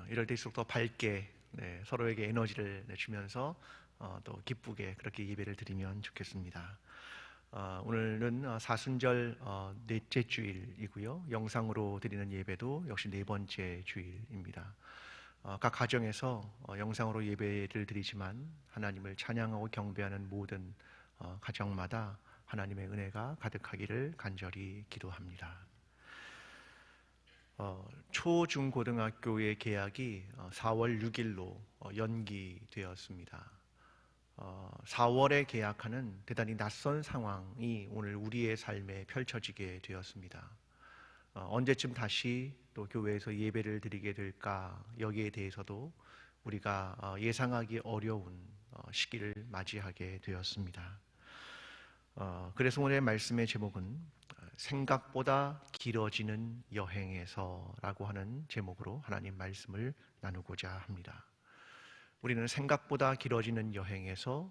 이럴 때일수록 더 밝게 서로에게 에너지를 주면서 또 기쁘게 그렇게 예배를 드리면 좋겠습니다. 오늘은 사순절 넷째 주일이고요. 영상으로 드리는 예배도 역시 네 번째 주일입니다. 각 가정에서 영상으로 예배를 드리지만 하나님을 찬양하고 경배하는 모든 가정마다 하나님의 은혜가 가득하기를 간절히 기도합니다. 초중고등학교의 개학이 4월 6일로 연기되었습니다. 4월에 개학하는 대단히 낯선 상황이 오늘 우리의 삶에 펼쳐지게 되었습니다. 언제쯤 다시 또 교회에서 예배를 드리게 될까, 여기에 대해서도 우리가 예상하기 어려운 시기를 맞이하게 되었습니다. 그래서 오늘의 말씀의 제목은 생각보다 길어지는 여행에서라고 하는 제목으로 하나님 말씀을 나누고자 합니다. 우리는 생각보다 길어지는 여행에서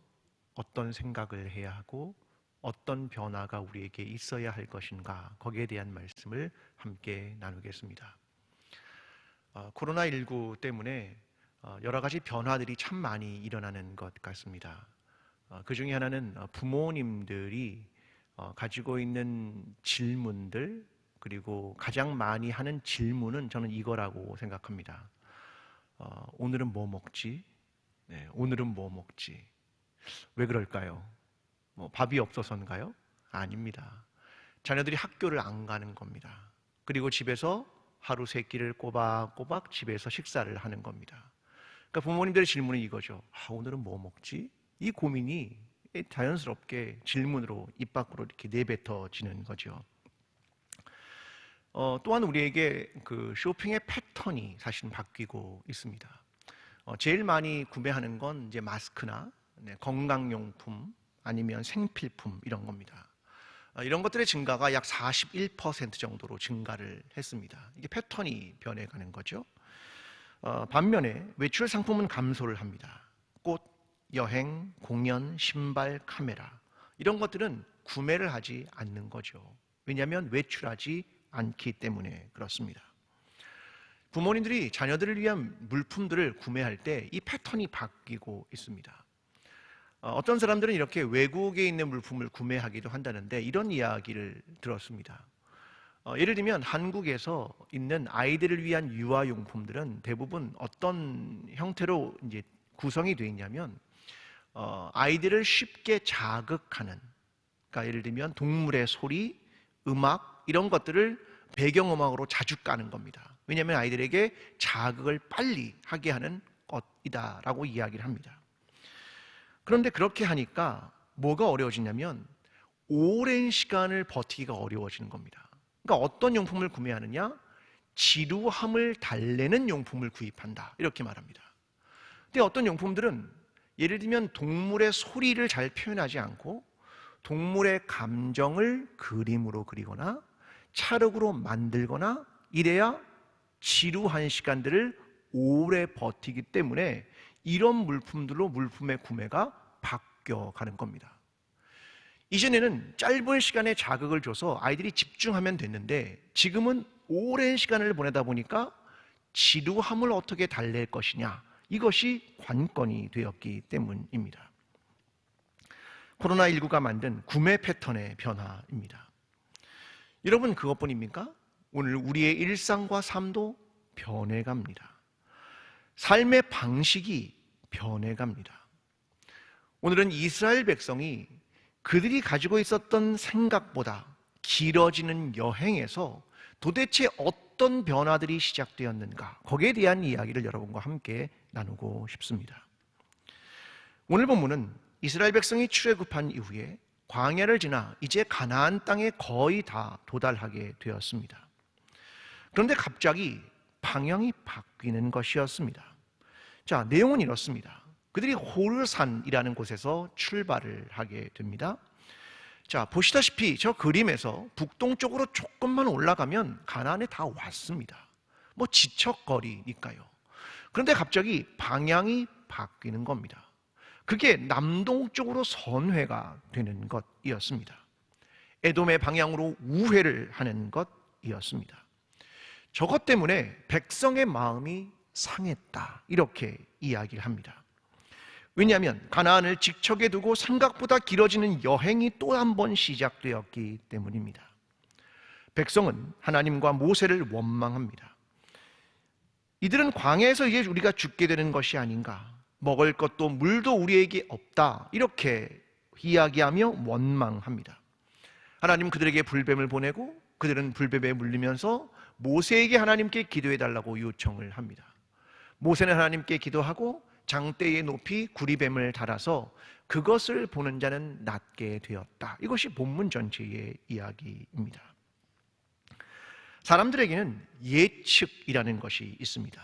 어떤 생각을 해야 하고 어떤 변화가 우리에게 있어야 할 것인가, 거기에 대한 말씀을 함께 나누겠습니다. 코로나19 때문에 여러 가지 변화들이 참 많이 일어나는 것 같습니다. 그 중에 하나는 부모님들이 가지고 있는 질문들, 그리고 가장 많이 하는 질문은 저는 이거라고 생각합니다. 오늘은 뭐 먹지? 오늘은 뭐 먹지? 왜 그럴까요? 밥이 없어서인가요? 아닙니다. 자녀들이 학교를 안 가는 겁니다. 그리고 집에서 하루 세 끼를 꼬박꼬박 집에서 식사를 하는 겁니다. 그러니까 부모님들의 질문은 이거죠. 오늘은 뭐 먹지? 이 고민이 자연스럽게 질문으로 입 밖으로 이렇게 내뱉어지는 거죠. 또한 우리에게 그 쇼핑의 패턴이 사실 바뀌고 있습니다. 제일 많이 구매하는 건 이제 마스크나 건강용품, 아니면 생필품, 이런 겁니다. 이런 것들의 증가가 약 41% 정도로 증가를 했습니다. 이게 패턴이 변해가는 거죠. 반면에 외출 상품은 감소를 합니다. 꽃, 여행, 공연, 신발, 카메라, 이런 것들은 구매를 하지 않는 거죠. 왜냐하면 외출하지 않기 때문에 그렇습니다. 부모님들이 자녀들을 위한 물품들을 구매할 때 이 패턴이 바뀌고 있습니다. 어떤 사람들은 이렇게 외국에 있는 물품을 구매하기도 한다는데, 이런 이야기를 들었습니다. 예를 들면 한국에서 있는 아이들을 위한 유아용품들은 대부분 어떤 형태로 이제 구성이 되어 있냐면, 아이들을 쉽게 자극하는, 그러니까 예를 들면 동물의 소리, 음악, 이런 것들을 배경음악으로 자주 까는 겁니다. 왜냐하면 아이들에게 자극을 빨리 하게 하는 것이다라고 이야기를 합니다. 그런데 그렇게 하니까 뭐가 어려워지냐면 오랜 시간을 버티기가 어려워지는 겁니다. 그러니까 어떤 용품을 구매하느냐? 지루함을 달래는 용품을 구입한다, 이렇게 말합니다. 근데 어떤 용품들은 예를 들면 동물의 소리를 잘 표현하지 않고 동물의 감정을 그림으로 그리거나 찰흙으로 만들거나 이래야 지루한 시간들을 오래 버티기 때문에 이런 물품들로 물품의 구매가 바뀌어가는 겁니다. 이전에는 짧은 시간에 자극을 줘서 아이들이 집중하면 됐는데, 지금은 오랜 시간을 보내다 보니까 지루함을 어떻게 달랠 것이냐, 이것이 관건이 되었기 때문입니다. 코로나19가 만든 구매 패턴의 변화입니다. 여러분, 그것뿐입니까? 오늘 우리의 일상과 삶도 변해갑니다. 삶의 방식이 변해갑니다. 오늘은 이스라엘 백성이 그들이 가지고 있었던 생각보다 길어지는 여행에서 도대체 어떤 변화들이 시작되었는가, 거기에 대한 이야기를 여러분과 함께 나누고 싶습니다. 오늘 본문은 이스라엘 백성이 출애굽한 이후에 광야를 지나 이제 가나안 땅에 거의 다 도달하게 되었습니다. 그런데 갑자기 방향이 바뀌는 것이었습니다. 자, 내용은 이렇습니다. 그들이 호르산이라는 곳에서 출발을 하게 됩니다. 자, 보시다시피 저 그림에서 북동쪽으로 조금만 올라가면 가나안에 다 왔습니다. 지척거리니까요. 그런데 갑자기 방향이 바뀌는 겁니다. 그게 남동쪽으로 선회가 되는 것이었습니다. 에돔의 방향으로 우회를 하는 것이었습니다. 저것 때문에 백성의 마음이 상했다, 이렇게 이야기를 합니다. 왜냐하면 가나안을 직척에 두고 생각보다 길어지는 여행이 또 한 번 시작되었기 때문입니다. 백성은 하나님과 모세를 원망합니다. 이들은 광야에서 이제 우리가 죽게 되는 것이 아닌가, 먹을 것도 물도 우리에게 없다, 이렇게 이야기하며 원망합니다. 하나님 그들에게 불뱀을 보내고 그들은 불뱀에 물리면서 모세에게 하나님께 기도해달라고 요청을 합니다. 모세는 하나님께 기도하고 장대에 높이 구리뱀을 달아서 그것을 보는 자는 낫게 되었다. 이것이 본문 전체의 이야기입니다. 사람들에게는 예측이라는 것이 있습니다.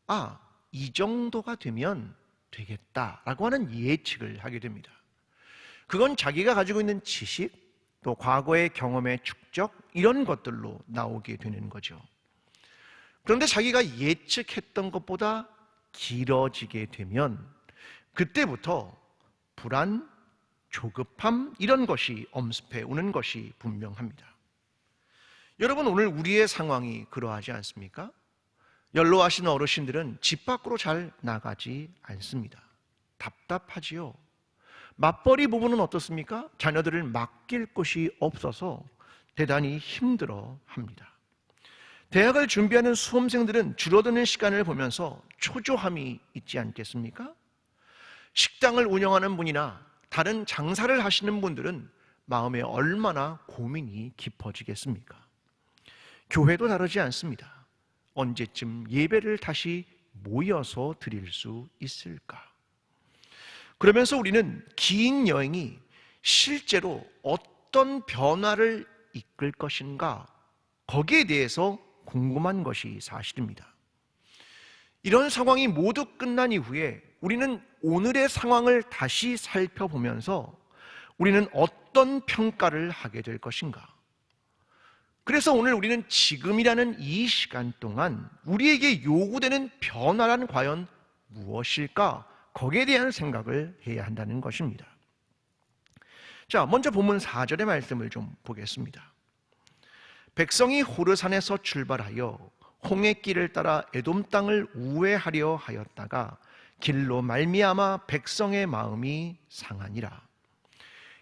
아, 이 정도가 되면 되겠다라고 하는 예측을 하게 됩니다. 그건 자기가 가지고 있는 지식, 또 과거의 경험의 축적, 이런 것들로 나오게 되는 거죠. 그런데 자기가 예측했던 것보다 길어지게 되면 그때부터 불안, 조급함, 이런 것이 엄습해 오는 것이 분명합니다. 여러분, 오늘 우리의 상황이 그러하지 않습니까? 연로하신 어르신들은 집 밖으로 잘 나가지 않습니다. 답답하지요. 맞벌이 부부는 어떻습니까? 자녀들을 맡길 곳이 없어서 대단히 힘들어합니다. 대학을 준비하는 수험생들은 줄어드는 시간을 보면서 초조함이 있지 않겠습니까? 식당을 운영하는 분이나 다른 장사를 하시는 분들은 마음에 얼마나 고민이 깊어지겠습니까? 교회도 다르지 않습니다. 언제쯤 예배를 다시 모여서 드릴 수 있을까? 그러면서 우리는 긴 여행이 실제로 어떤 변화를 이끌 것인가, 거기에 대해서 궁금한 것이 사실입니다. 이런 상황이 모두 끝난 이후에 우리는 오늘의 상황을 다시 살펴보면서 우리는 어떤 평가를 하게 될 것인가? 그래서 오늘 우리는 지금이라는 이 시간 동안 우리에게 요구되는 변화란 과연 무엇일까? 거기에 대한 생각을 해야 한다는 것입니다. 자, 먼저 본문 4절의 말씀을 좀 보겠습니다. 백성이 호르산에서 출발하여 홍해길을 따라 에돔 땅을 우회하려 하였다가 길로 말미암아 백성의 마음이 상하니라.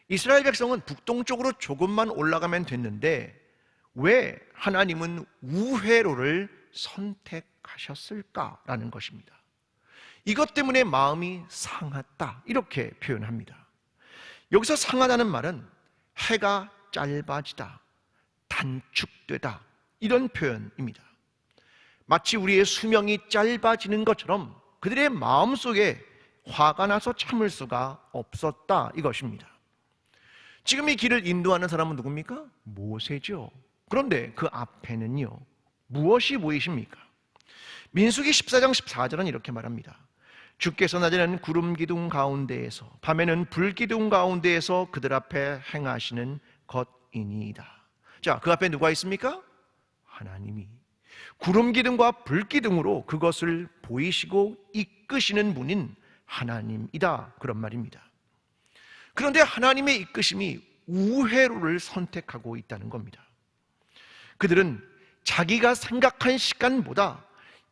이스라엘 백성은 북동쪽으로 조금만 올라가면 됐는데 왜 하나님은 우회로를 선택하셨을까라는 것입니다. 이것 때문에 마음이 상하다, 이렇게 표현합니다. 여기서 상하다는 말은 해가 짧아지다, 단축되다, 이런 표현입니다. 마치 우리의 수명이 짧아지는 것처럼 그들의 마음속에 화가 나서 참을 수가 없었다, 이것입니다. 지금 이 길을 인도하는 사람은 누굽니까? 모세죠. 그런데 그 앞에는요, 무엇이 보이십니까? 민수기 14장 14절은 이렇게 말합니다. 주께서 낮에는 구름 기둥 가운데에서 밤에는 불 기둥 가운데에서 그들 앞에 행하시는 것이니이다. 자, 그 앞에 누가 있습니까? 하나님이 구름 기둥과 불 기둥으로 그것을 보이시고 이끄시는 분인 하나님이다, 그런 말입니다. 그런데 하나님의 이끄심이 우회로를 선택하고 있다는 겁니다. 그들은 자기가 생각한 시간보다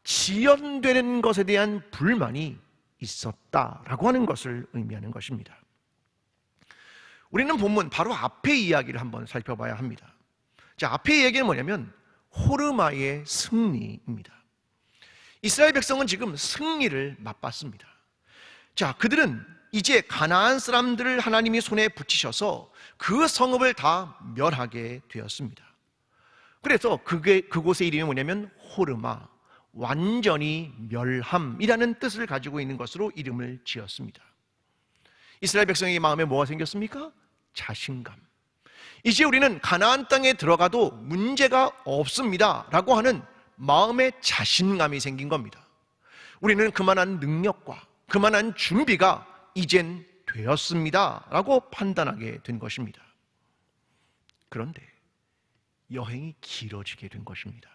지연되는 것에 대한 불만이 있었다라고 하는 것을 의미하는 것입니다. 우리는 본문 바로 앞의 이야기를 한번 살펴봐야 합니다. 자, 앞의 이야기는 뭐냐면 호르마의 승리입니다. 이스라엘 백성은 지금 승리를 맛봤습니다. 자, 그들은 이제 가나안 사람들을 하나님이 손에 붙이셔서 그 성읍을 다 멸하게 되었습니다. 그래서 그곳의 이름이 뭐냐면 호르마, 완전히 멸함이라는 뜻을 가지고 있는 것으로 이름을 지었습니다. 이스라엘 백성의 마음에 뭐가 생겼습니까? 자신감. 이제 우리는 가나안 땅에 들어가도 문제가 없습니다 라고 하는 마음의 자신감이 생긴 겁니다. 우리는 그만한 능력과 그만한 준비가 이젠 되었습니다 라고 판단하게 된 것입니다. 그런데 여행이 길어지게 된 것입니다.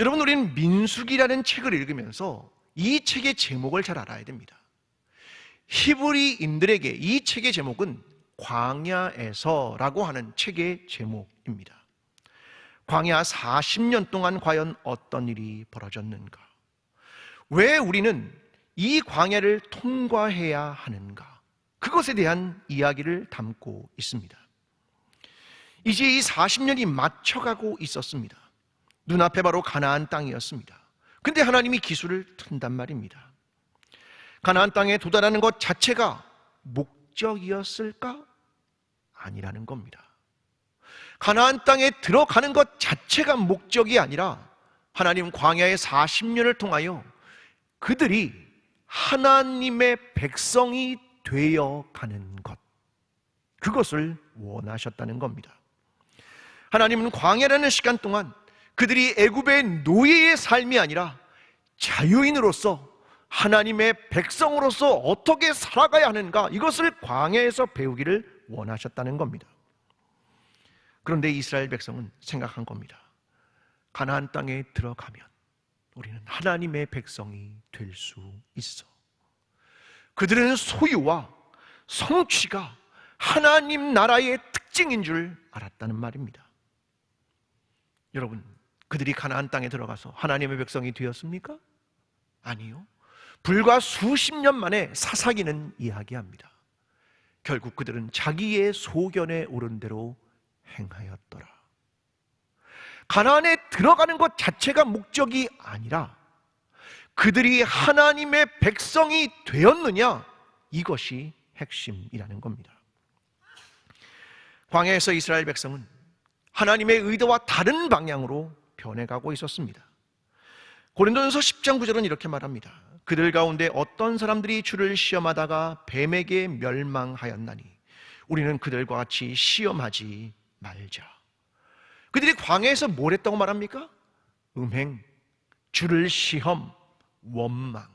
여러분, 우리는 민수기라는 책을 읽으면서 이 책의 제목을 잘 알아야 됩니다. 히브리인들에게 이 책의 제목은 광야에서라고 하는 책의 제목입니다. 광야 40년 동안 과연 어떤 일이 벌어졌는가? 왜 우리는 이 광야를 통과해야 하는가? 그것에 대한 이야기를 담고 있습니다. 이제 이 40년이 맞춰가고 있었습니다. 눈앞에 바로 가나안 땅이었습니다. 근데 하나님이 기술을 튼단 말입니다. 가나안 땅에 도달하는 것 자체가 목적이었을까? 아니라는 겁니다. 가나안 땅에 들어가는 것 자체가 목적이 아니라 하나님 광야의 40년을 통하여 그들이 하나님의 백성이 되어가는 것, 그것을 원하셨다는 겁니다. 하나님은 광야라는 시간 동안 그들이 애굽의 노예의 삶이 아니라 자유인으로서 하나님의 백성으로서 어떻게 살아가야 하는가, 이것을 광야에서 배우기를 원하셨다는 겁니다. 그런데 이스라엘 백성은 생각한 겁니다. 가나안 땅에 들어가면 우리는 하나님의 백성이 될 수 있어. 그들은 소유와 성취가 하나님 나라의 특징인 줄 알았다는 말입니다. 여러분, 그들이 가나안 땅에 들어가서 하나님의 백성이 되었습니까? 아니요. 불과 수십 년 만에 사사기는 이야기합니다. 결국 그들은 자기의 소견에 오른 대로 행하였더라. 가나안에 들어가는 것 자체가 목적이 아니라 그들이 하나님의 백성이 되었느냐, 이것이 핵심이라는 겁니다. 광야에서 이스라엘 백성은 하나님의 의도와 다른 방향으로 변해가고 있었습니다. 고린도전서 10장 9절은 이렇게 말합니다. 그들 가운데 어떤 사람들이 주를 시험하다가 뱀에게 멸망하였나니 우리는 그들과 같이 시험하지 말자. 그들이 광야에서 뭘 했다고 말합니까? 음행, 주를 시험, 원망.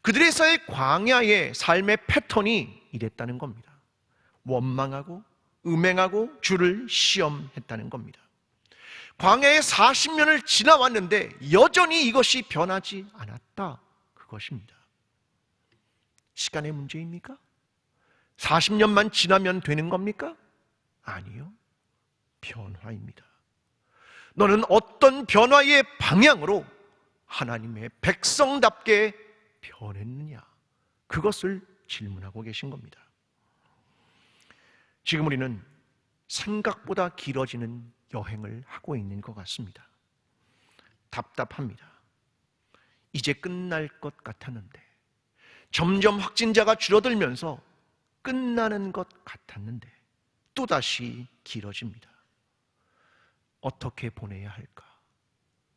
그들에서의 광야의 삶의 패턴이 이랬다는 겁니다. 원망하고 음행하고 주를 시험했다는 겁니다. 광야의 40년을 지나왔는데 여전히 이것이 변하지 않았다, 그것입니다. 시간의 문제입니까? 40년만 지나면 되는 겁니까? 아니요. 변화입니다. 너는 어떤 변화의 방향으로 하나님의 백성답게 변했느냐, 그것을 질문하고 계신 겁니다. 지금 우리는 생각보다 길어지는 여행을 하고 있는 것 같습니다. 답답합니다. 이제 끝날 것 같았는데, 점점 확진자가 줄어들면서 끝나는 것 같았는데 또다시 길어집니다. 어떻게 보내야 할까?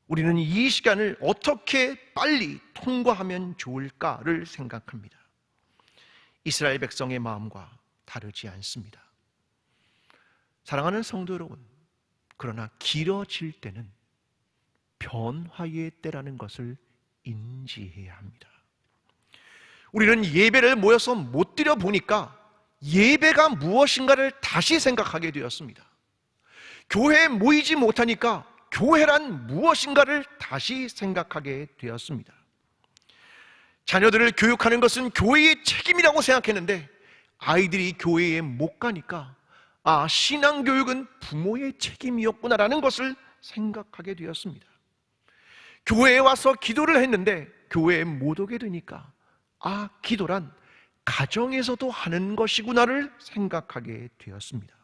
우리는 이 시간을 어떻게 빨리 통과하면 좋을까를 생각합니다. 이스라엘 백성의 마음과 다르지 않습니다. 사랑하는 성도 여러분, 그러나 길어질 때는 변화의 때라는 것을 인지해야 합니다. 우리는 예배를 모여서 못 드려 보니까 예배가 무엇인가를 다시 생각하게 되었습니다. 교회에 모이지 못하니까 교회란 무엇인가를 다시 생각하게 되었습니다. 자녀들을 교육하는 것은 교회의 책임이라고 생각했는데 아이들이 교회에 못 가니까 신앙교육은 부모의 책임이었구나라는 것을 생각하게 되었습니다. 교회에 와서 기도를 했는데 교회에 못 오게 되니까 기도란 가정에서도 하는 것이구나를 생각하게 되었습니다.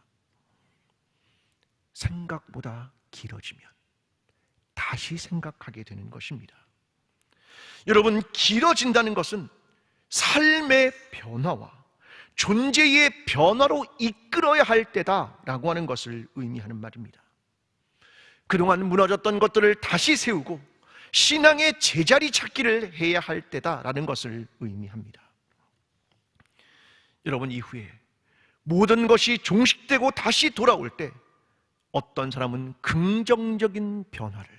생각보다 길어지면 다시 생각하게 되는 것입니다. 여러분, 길어진다는 것은 삶의 변화와 존재의 변화로 이끌어야 할 때다라고 하는 것을 의미하는 말입니다. 그동안 무너졌던 것들을 다시 세우고 신앙의 제자리 찾기를 해야 할 때다라는 것을 의미합니다. 여러분, 이후에 모든 것이 종식되고 다시 돌아올 때 어떤 사람은 긍정적인 변화를,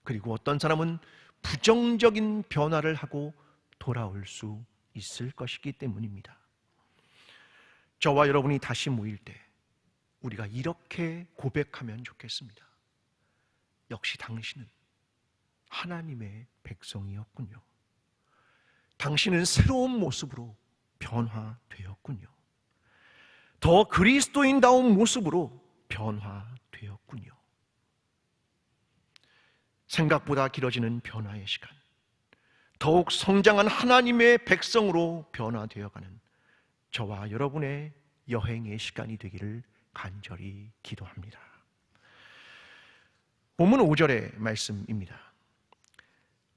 그리고 어떤 사람은 부정적인 변화를 하고 돌아올 수 있을 것이기 때문입니다. 저와 여러분이 다시 모일 때 우리가 이렇게 고백하면 좋겠습니다. 역시 당신은 하나님의 백성이었군요. 당신은 새로운 모습으로 변화되었군요. 더 그리스도인다운 모습으로 변화되었군요. 생각보다 길어지는 변화의 시간, 더욱 성장한 하나님의 백성으로 변화되어가는 저와 여러분의 여행의 시간이 되기를 간절히 기도합니다. 본문 5절의 말씀입니다.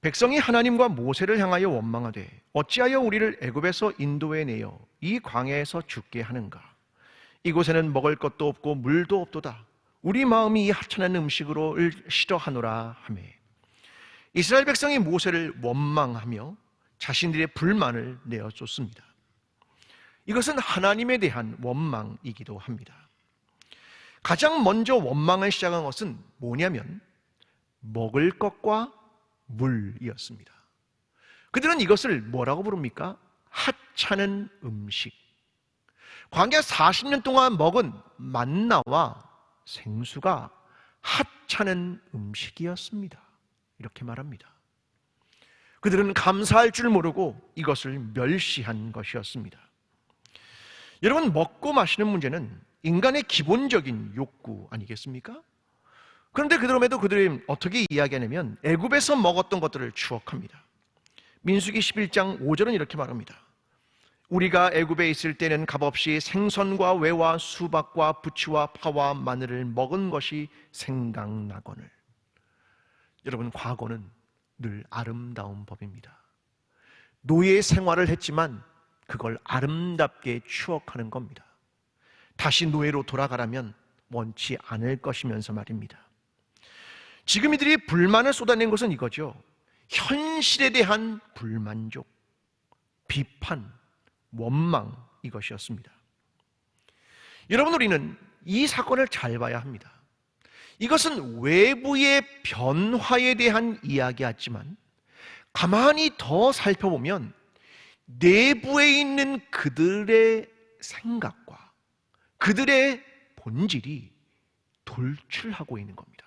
백성이 하나님과 모세를 향하여 원망하되 어찌하여 우리를 애굽에서 인도해 내어 이 광야에서 죽게 하는가? 이곳에는 먹을 것도 없고 물도 없도다. 우리 마음이 이 하찮은 음식으로 싫어하노라 하매, 이스라엘 백성이 모세를 원망하며 자신들의 불만을 내어줬습니다. 이것은 하나님에 대한 원망이기도 합니다. 가장 먼저 원망을 시작한 것은 뭐냐면 먹을 것과 물이었습니다. 그들은 이것을 뭐라고 부릅니까? 하찮은 음식. 광야 40년 동안 먹은 만나와 생수가 하찮은 음식이었습니다. 이렇게 말합니다. 그들은 감사할 줄 모르고 이것을 멸시한 것이었습니다. 여러분, 먹고 마시는 문제는 인간의 기본적인 욕구 아니겠습니까? 그런데 그럼에도 그들이 어떻게 이야기하냐면 애굽에서 먹었던 것들을 추억합니다. 민수기 11장 5절은 이렇게 말합니다. 우리가 애굽에 있을 때는 값없이 생선과 외와 수박과 부추와 파와 마늘을 먹은 것이 생각나거늘. 여러분, 과거는 늘 아름다운 법입니다. 노예 생활을 했지만 그걸 아름답게 추억하는 겁니다. 다시 노예로 돌아가라면 원치 않을 것이면서 말입니다. 지금 이들이 불만을 쏟아낸 것은 이거죠. 현실에 대한 불만족, 비판, 원망, 이것이었습니다. 여러분, 우리는 이 사건을 잘 봐야 합니다. 이것은 외부의 변화에 대한 이야기였지만 가만히 더 살펴보면 내부에 있는 그들의 생각과 그들의 본질이 돌출하고 있는 겁니다.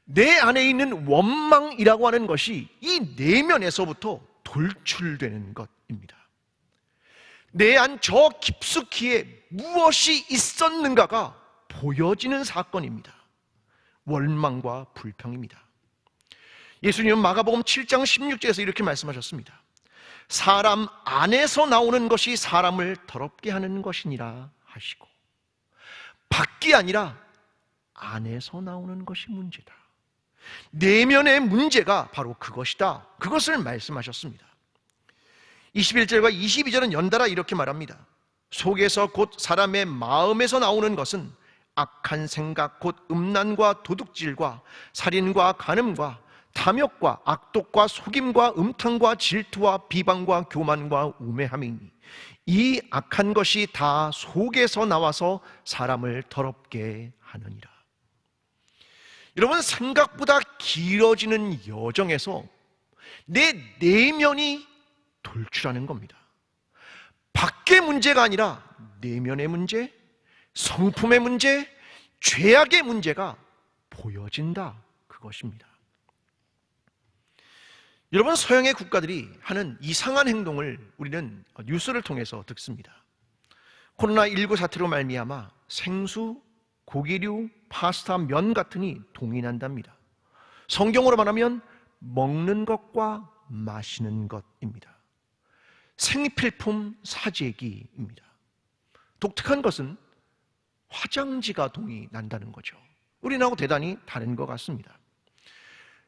내 안에 있는 원망이라고 하는 것이 이 내면에서부터 돌출되는 것입니다. 내 안 저 깊숙이에 무엇이 있었는가가 보여지는 사건입니다. 원망과 불평입니다. 예수님은 마가복음 7장 16절에서 이렇게 말씀하셨습니다. 사람 안에서 나오는 것이 사람을 더럽게 하는 것이니라 하시고, 밖이 아니라 안에서 나오는 것이 문제다. 내면의 문제가 바로 그것이다. 그것을 말씀하셨습니다. 21절과 22절은 연달아 이렇게 말합니다. 속에서 곧 사람의 마음에서 나오는 것은 악한 생각 곧 음란과 도둑질과 살인과 간음과 탐욕과 악독과 속임과 음탕과 질투와 비방과 교만과 우매함이니 이 악한 것이 다 속에서 나와서 사람을 더럽게 하느니라. 여러분, 생각보다 길어지는 여정에서 내 내면이 돌출하는 겁니다. 밖의 문제가 아니라 내면의 문제, 성품의 문제, 죄악의 문제가 보여진다, 그것입니다. 여러분, 서양의 국가들이 하는 이상한 행동을 우리는 뉴스를 통해서 듣습니다. 코로나19 사태로 말미암아 생수, 고기류, 파스타, 면 같으니 동인한답니다. 성경으로 말하면 먹는 것과 마시는 것입니다. 생필품 사재기입니다. 독특한 것은 화장지가 동이 난다는 거죠. 우리나라하고 대단히 다른 것 같습니다.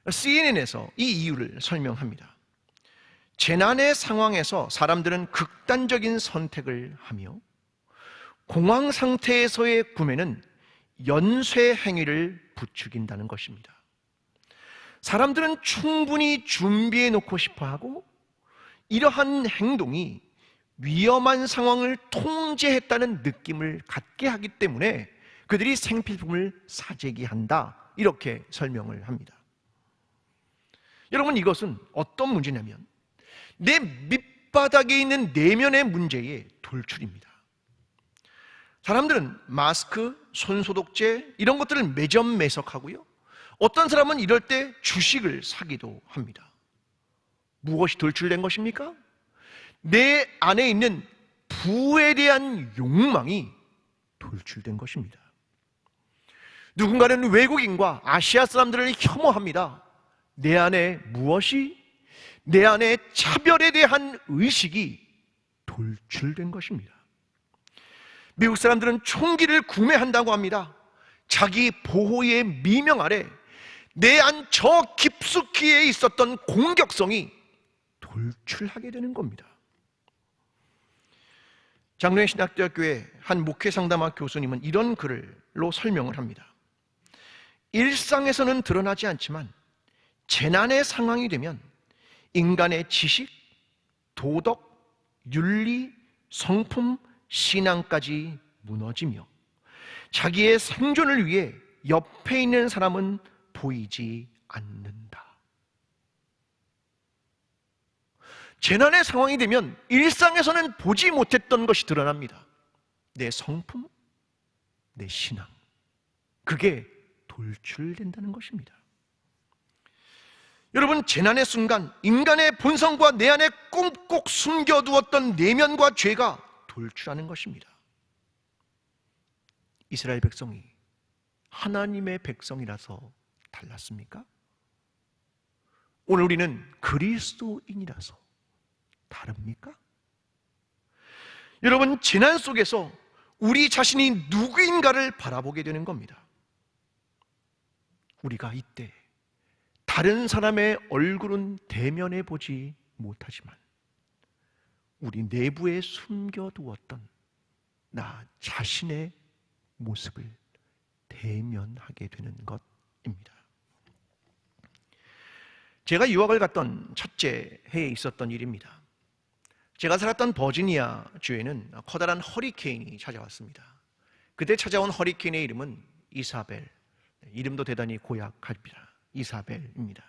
CNN에서 이 이유를 설명합니다. 재난의 상황에서 사람들은 극단적인 선택을 하며 공황 상태에서의 구매는 연쇄 행위를 부추긴다는 것입니다. 사람들은 충분히 준비해 놓고 싶어 하고 이러한 행동이 위험한 상황을 통제했다는 느낌을 갖게 하기 때문에 그들이 생필품을 사재기한다, 이렇게 설명을 합니다. 여러분, 이것은 어떤 문제냐면 내 밑바닥에 있는 내면의 문제의 돌출입니다. 사람들은 마스크, 손소독제 이런 것들을 매점매석하고요, 어떤 사람은 이럴 때 주식을 사기도 합니다. 무엇이 돌출된 것입니까? 내 안에 있는 부에 대한 욕망이 돌출된 것입니다. 누군가는 외국인과 아시아 사람들을 혐오합니다. 내 안에 무엇이, 내 안에 차별에 대한 의식이 돌출된 것입니다. 미국 사람들은 총기를 구매한다고 합니다. 자기 보호의 미명 아래 내 안 저 깊숙이에 있었던 공격성이 돌출하게 되는 겁니다. 장로의 신학대학교의 한 목회상담학 교수님은 이런 글로 설명을 합니다. 일상에서는 드러나지 않지만 재난의 상황이 되면 인간의 지식, 도덕, 윤리, 성품, 신앙까지 무너지며 자기의 생존을 위해 옆에 있는 사람은 보이지 않는다. 재난의 상황이 되면 일상에서는 보지 못했던 것이 드러납니다. 내 성품, 내 신앙, 그게 돌출된다는 것입니다. 여러분, 재난의 순간 인간의 본성과 내 안에 꽁꽁 숨겨두었던 내면과 죄가 돌출하는 것입니다. 이스라엘 백성이 하나님의 백성이라서 달랐습니까? 오늘 우리는 그리스도인이라서 다릅니까? 여러분, 재난 속에서 우리 자신이 누구인가를 바라보게 되는 겁니다. 우리가 이때 다른 사람의 얼굴은 대면해 보지 못하지만 우리 내부에 숨겨두었던 나 자신의 모습을 대면하게 되는 것입니다. 제가 유학을 갔던 첫째 해에 있었던 일입니다. 제가 살았던 버지니아 주에는 커다란 허리케인이 찾아왔습니다. 그때 찾아온 허리케인의 이름은 이사벨, 이름도 대단히 고약합니다. 이사벨입니다.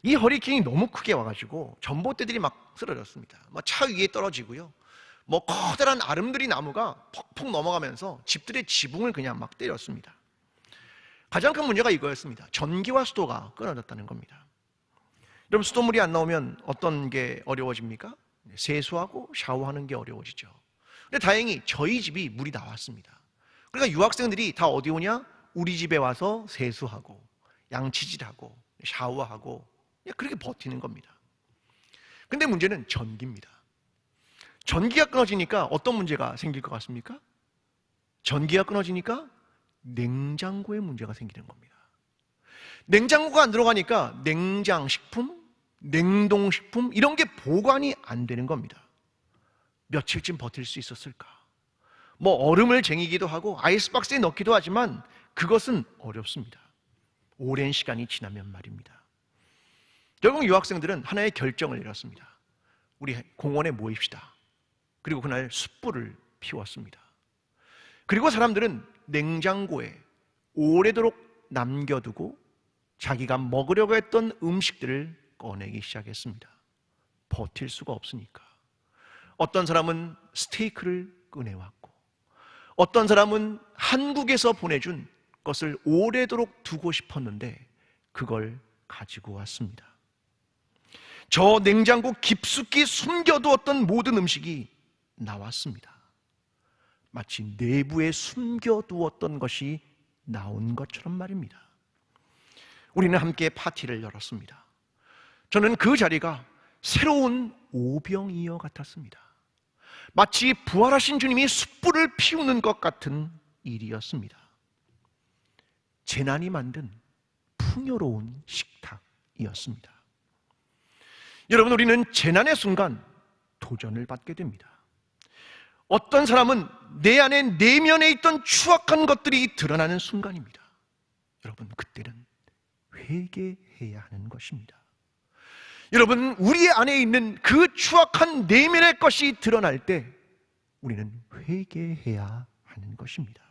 이 허리케인이 너무 크게 와가지고 전봇대들이 막 쓰러졌습니다. 차 위에 떨어지고요, 커다란 아름드리 나무가 퍽퍽 넘어가면서 집들의 지붕을 그냥 막 때렸습니다. 가장 큰 문제가 이거였습니다. 전기와 수도가 끊어졌다는 겁니다. 여러분, 수돗물이 안 나오면 어떤 게 어려워집니까? 세수하고 샤워하는 게 어려워지죠. 근데 다행히 저희 집이 물이 나왔습니다. 그러니까 유학생들이 다 어디 오냐? 우리 집에 와서 세수하고 양치질하고 샤워하고 그렇게 버티는 겁니다. 근데 문제는 전기입니다. 전기가 끊어지니까 어떤 문제가 생길 것 같습니까? 전기가 끊어지니까 냉장고에 문제가 생기는 겁니다. 냉장고가 안 들어가니까 냉장식품, 냉동식품 이런 게 보관이 안 되는 겁니다. 며칠쯤 버틸 수 있었을까? 얼음을 쟁이기도 하고 아이스박스에 넣기도 하지만 그것은 어렵습니다. 오랜 시간이 지나면 말입니다. 결국 유학생들은 하나의 결정을 내렸습니다. 우리 공원에 모입시다. 그리고 그날 숯불을 피웠습니다. 그리고 사람들은 냉장고에 오래도록 남겨두고 자기가 먹으려고 했던 음식들을 꺼내기 시작했습니다. 버틸 수가 없으니까. 어떤 사람은 스테이크를 꺼내왔고, 어떤 사람은 한국에서 보내준 것을 오래도록 두고 싶었는데 그걸 가지고 왔습니다. 저 냉장고 깊숙이 숨겨두었던 모든 음식이 나왔습니다. 마치 내부에 숨겨두었던 것이 나온 것처럼 말입니다. 우리는 함께 파티를 열었습니다. 저는 그 자리가 새로운 오병이어 같았습니다. 마치 부활하신 주님이 숯불을 피우는 것 같은 일이었습니다. 재난이 만든 풍요로운 식탁이었습니다. 여러분, 우리는 재난의 순간 도전을 받게 됩니다. 어떤 사람은 내 안에 내면에 있던 추악한 것들이 드러나는 순간입니다. 여러분, 그때는 회개해야 하는 것입니다. 여러분, 우리 안에 있는 그 추악한 내면의 것이 드러날 때 우리는 회개해야 하는 것입니다.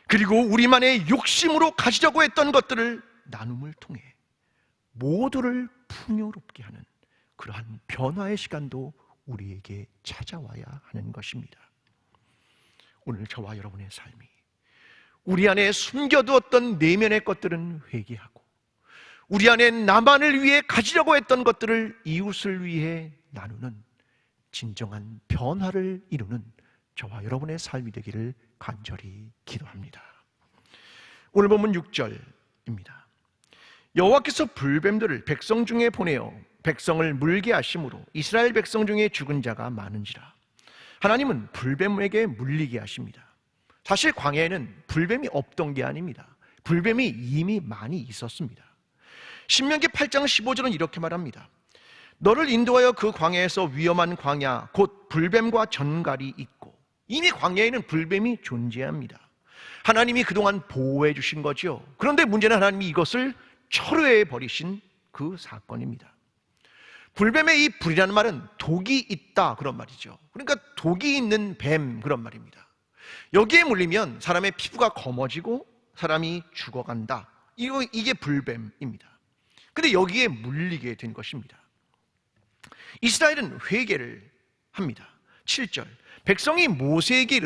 그리고 우리만의 욕심으로 가지려고 했던 것들을 나눔을 통해 모두를 풍요롭게 하는 그러한 변화의 시간도 우리에게 찾아와야 하는 것입니다. 오늘 저와 여러분의 삶이 우리 안에 숨겨두었던 내면의 것들은 회개하고 우리 안에 나만을 위해 가지려고 했던 것들을 이웃을 위해 나누는 진정한 변화를 이루는 저와 여러분의 삶이 되기를 간절히 기도합니다. 오늘 본문 6절입니다. 여호와께서 불뱀들을 백성 중에 보내어 백성을 물게 하심으로 이스라엘 백성 중에 죽은 자가 많은지라. 하나님은 불뱀에게 물리게 하십니다. 사실 광야에는 불뱀이 없던 게 아닙니다. 불뱀이 이미 많이 있었습니다. 신명기 8장 15절은 이렇게 말합니다. 너를 인도하여 그 광야에서 위험한 광야 곧 불뱀과 전갈이 있고. 이미 광야에는 불뱀이 존재합니다. 하나님이 그동안 보호해 주신 거죠. 그런데 문제는 하나님이 이것을 철회해 버리신 그 사건입니다. 불뱀의 이 불이라는 말은 독이 있다 그런 말이죠. 그러니까 독이 있는 뱀 그런 말입니다. 여기에 물리면 사람의 피부가 검어지고 사람이 죽어간다. 이게 불뱀입니다. 근데 여기에 물리게 된 것입니다. 이스라엘은 회개를 합니다. 7절 백성이 모세에게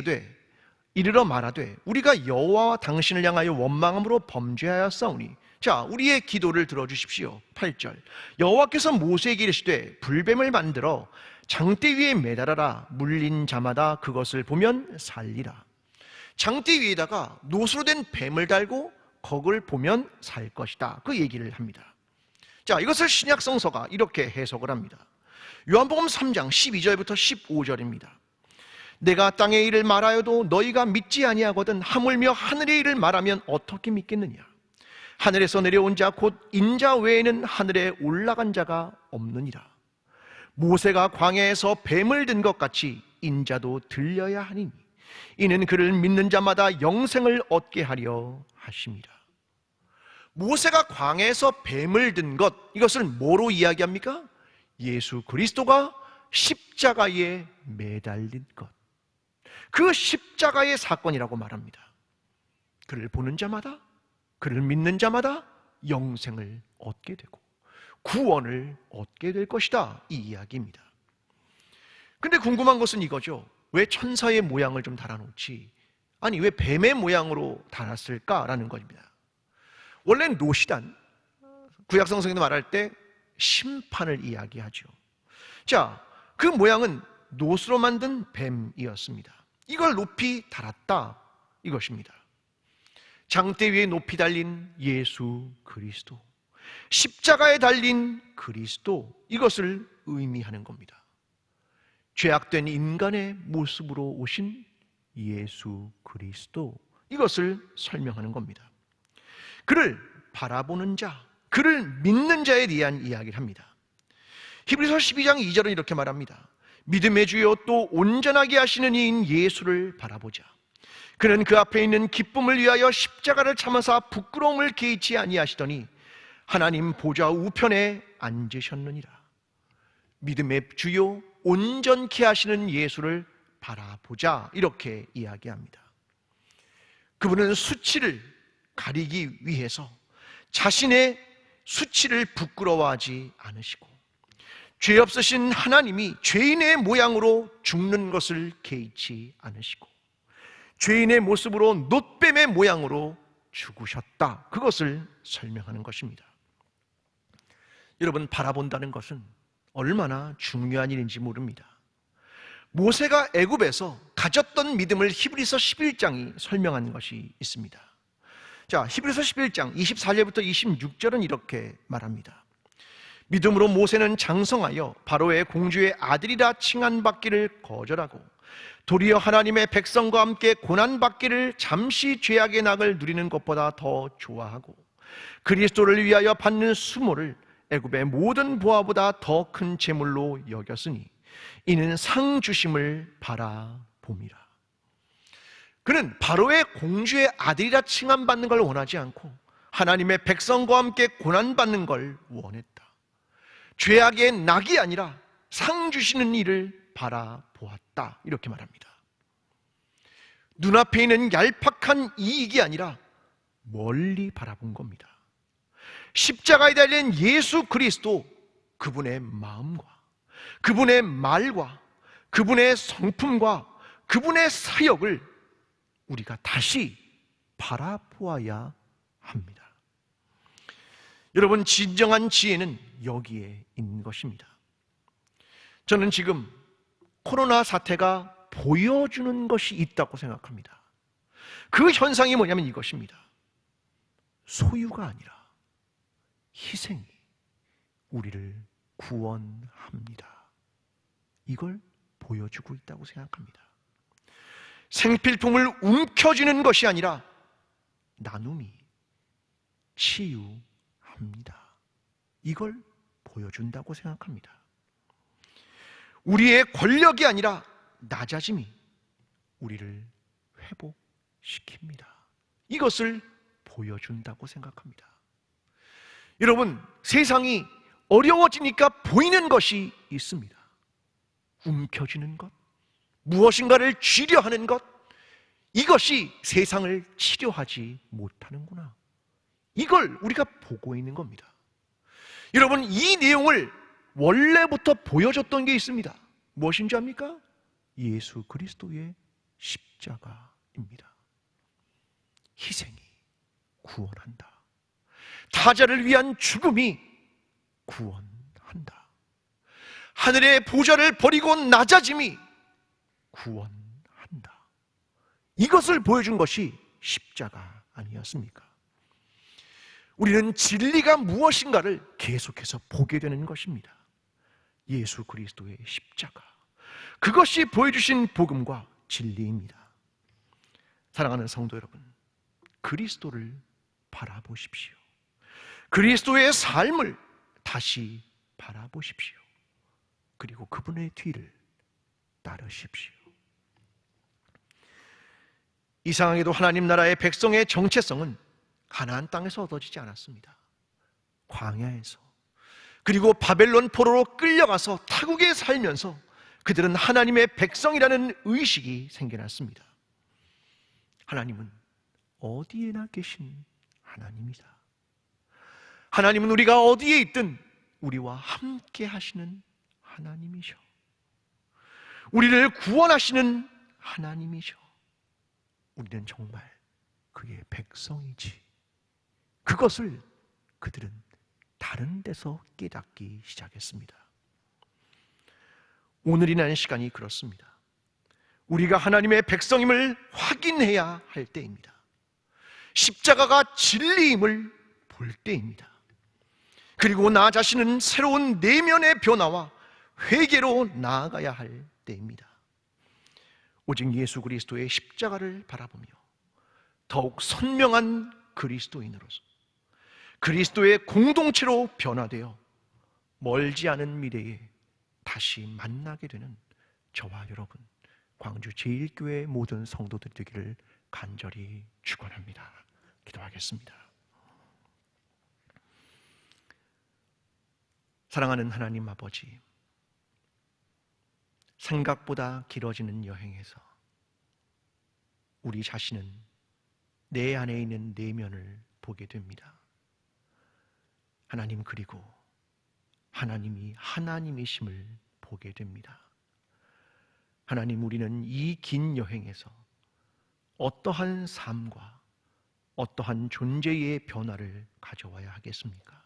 이르러 말하되 우리가 여호와와 당신을 향하여 원망함으로 범죄하였사오니 자 우리의 기도를 들어주십시오. 8절 여호와께서 모세에게 이르시되 불뱀을 만들어 장대 위에 매달아라. 물린 자마다 그것을 보면 살리라. 장대 위에다가 노수로 된 뱀을 달고 그걸 보면 살 것이다. 그 얘기를 합니다. 자, 이것을 신약 성서가 이렇게 해석을 합니다. 요한복음 3장 12절부터 15절입니다. 내가 땅의 일을 말하여도 너희가 믿지 아니하거든 하물며 하늘의 일을 말하면 어떻게 믿겠느냐. 하늘에서 내려온 자 곧 인자 외에는 하늘에 올라간 자가 없느니라. 모세가 광야에서 뱀을 든 것 같이 인자도 들려야 하니니 이는 그를 믿는 자마다 영생을 얻게 하려 하심이라. 모세가 광야에서 뱀을 든 것, 이것을 뭐로 이야기합니까? 예수 그리스도가 십자가에 매달린 것, 그 십자가의 사건이라고 말합니다. 그를 보는 자마다, 그를 믿는 자마다 영생을 얻게 되고 구원을 얻게 될 것이다, 이 이야기입니다. 근데 궁금한 것은 이거죠. 왜 천사의 모양을 좀 달아놓지? 아니 왜 뱀의 모양으로 달았을까라는 것입니다. 원래 노시단, 구약성경에도 말할 때 심판을 이야기하죠. 자, 그 모양은 노수로 만든 뱀이었습니다. 이걸 높이 달았다, 이것입니다. 장대 위에 높이 달린 예수 그리스도, 십자가에 달린 그리스도, 이것을 의미하는 겁니다. 죄악된 인간의 모습으로 오신 예수 그리스도, 이것을 설명하는 겁니다. 그를 바라보는 자, 그를 믿는 자에 대한 이야기를 합니다. 히브리서 12장 2절은 이렇게 말합니다. 믿음의 주요 또 온전하게 하시는 이인 예수를 바라보자. 그는 그 앞에 있는 기쁨을 위하여 십자가를 참으사 부끄러움을 개의치 아니하시더니 하나님 보좌 우편에 앉으셨느니라. 믿음의 주요 온전케 하시는 예수를 바라보자, 이렇게 이야기합니다. 그분은 수치를 가리기 위해서 자신의 수치를 부끄러워하지 않으시고 죄 없으신 하나님이 죄인의 모양으로 죽는 것을 개의치 않으시고 죄인의 모습으로 놋뱀의 모양으로 죽으셨다, 그것을 설명하는 것입니다. 여러분, 바라본다는 것은 얼마나 중요한 일인지 모릅니다. 모세가 애굽에서 가졌던 믿음을 히브리서 11장이 설명하는 것이 있습니다. 자, 히브리서 11장 24절부터 26절은 이렇게 말합니다. 믿음으로 모세는 장성하여 바로의 공주의 아들이라 칭한받기를 거절하고 도리어 하나님의 백성과 함께 고난받기를 잠시 죄악의 낙을 누리는 것보다 더 좋아하고 그리스도를 위하여 받는 수모를 애굽의 모든 보화보다 더 큰 재물로 여겼으니 이는 상 주심을 바라봄이라. 그는 바로의 공주의 아들이라 칭함받는 걸 원하지 않고 하나님의 백성과 함께 고난받는 걸 원했다. 죄악의 낙이 아니라 상 주시는 일을 바라보았다, 이렇게 말합니다. 눈앞에 있는 얄팍한 이익이 아니라 멀리 바라본 겁니다. 십자가에 달린 예수 그리스도, 그분의 마음과 그분의 말과 그분의 성품과 그분의 사역을 우리가 다시 바라보아야 합니다. 여러분, 진정한 지혜는 여기에 있는 것입니다. 저는 지금 코로나 사태가 보여주는 것이 있다고 생각합니다. 그 현상이 뭐냐면 이것입니다. 소유가 아니라 희생이 우리를 구원합니다. 이걸 보여주고 있다고 생각합니다. 생필품을 움켜쥐는 것이 아니라 나눔이 치유합니다. 이걸 보여준다고 생각합니다. 우리의 권력이 아니라 낮아짐이 우리를 회복시킵니다. 이것을 보여준다고 생각합니다. 여러분, 세상이 어려워지니까 보이는 것이 있습니다. 움켜쥐는 것, 무엇인가를 쥐려 하는 것, 이것이 세상을 치료하지 못하는구나. 이걸 우리가 보고 있는 겁니다. 여러분, 이 내용을 원래부터 보여줬던 게 있습니다. 무엇인지 압니까? 예수 그리스도의 십자가입니다. 희생이 구원한다. 타자를 위한 죽음이 구원한다. 하늘의 보좌를 버리고 낮아짐이 구원한다. 이것을 보여준 것이 십자가 아니었습니까? 우리는 진리가 무엇인가를 계속해서 보게 되는 것입니다. 예수 그리스도의 십자가, 그것이 보여주신 복음과 진리입니다. 사랑하는 성도 여러분, 그리스도를 바라보십시오. 그리스도의 삶을 다시 바라보십시오. 그리고 그분의 뒤를 따르십시오. 이상하게도 하나님 나라의 백성의 정체성은 가나안 땅에서 얻어지지 않았습니다. 광야에서, 그리고 바벨론 포로로 끌려가서 타국에 살면서 그들은 하나님의 백성이라는 의식이 생겨났습니다. 하나님은 어디에나 계신 하나님이다. 하나님은 우리가 어디에 있든 우리와 함께 하시는 하나님이셔. 우리를 구원하시는 하나님이셔. 우리는 정말 그의 백성이지. 그것을 그들은 다른 데서 깨닫기 시작했습니다. 오늘이라는 시간이 그렇습니다. 우리가 하나님의 백성임을 확인해야 할 때입니다. 십자가가 진리임을 볼 때입니다. 그리고 나 자신은 새로운 내면의 변화와 회개로 나아가야 할 때입니다. 오직 예수 그리스도의 십자가를 바라보며 더욱 선명한 그리스도인으로서 그리스도의 공동체로 변화되어 멀지 않은 미래에 다시 만나게 되는 저와 여러분, 광주 제1교회 모든 성도들이 되기를 간절히 축원합니다. 기도하겠습니다. 사랑하는 하나님 아버지, 생각보다 길어지는 여행에서 우리 자신은 내 안에 있는 내면을 보게 됩니다. 하나님, 그리고 하나님이 하나님이심을 보게 됩니다. 하나님, 우리는 이 긴 여행에서 어떠한 삶과 어떠한 존재의 변화를 가져와야 하겠습니까?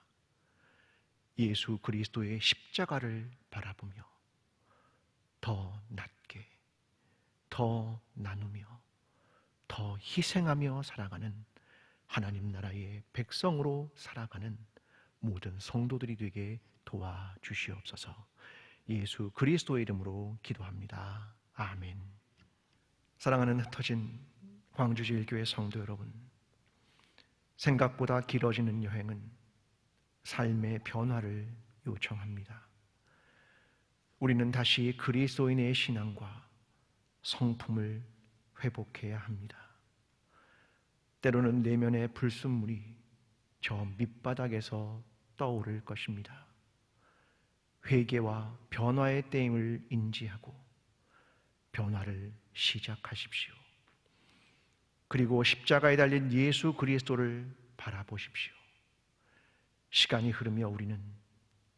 예수 그리스도의 십자가를 바라보며 더 낮게, 더 나누며, 더 희생하며 살아가는 하나님 나라의 백성으로 살아가는 모든 성도들이 되게 도와주시옵소서. 예수 그리스도의 이름으로 기도합니다. 아멘. 사랑하는 흩어진 광주 제1교회 성도 여러분, 생각보다 길어지는 여행은 삶의 변화를 요청합니다. 우리는 다시 그리스도인의 신앙과 성품을 회복해야 합니다. 때로는 내면의 불순물이 저 밑바닥에서 떠오를 것입니다. 회개와 변화의 때임을 인지하고 변화를 시작하십시오. 그리고 십자가에 달린 예수 그리스도를 바라보십시오. 시간이 흐르며 우리는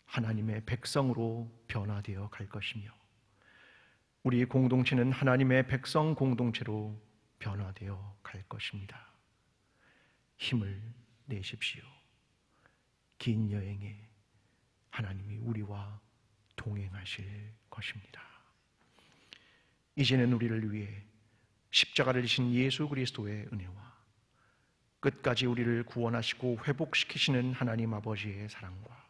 하나님의 백성으로 변화되어 갈 것이며 우리 공동체는 하나님의 백성 공동체로 변화되어 갈 것입니다. 힘을 내십시오. 긴 여행에 하나님이 우리와 동행하실 것입니다. 이제는 우리를 위해 십자가를 지신 예수 그리스도의 은혜와 끝까지 우리를 구원하시고 회복시키시는 하나님 아버지의 사랑과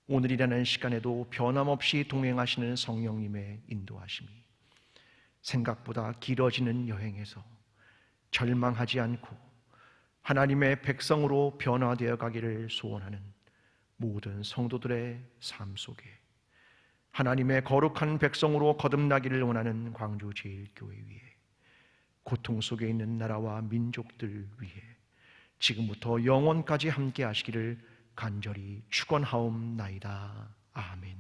오늘이라는 시간에도 변함없이 동행하시는 성령님의 인도하심이 생각보다 길어지는 여행에서 절망하지 않고 하나님의 백성으로 변화되어 가기를 소원하는 모든 성도들의 삶 속에 하나님의 거룩한 백성으로 거듭나기를 원하는 광주제일교회 위에 고통 속에 있는 나라와 민족들 위해 지금부터 영원까지 함께 하시기를 간절히 축원하옵나이다. 아멘.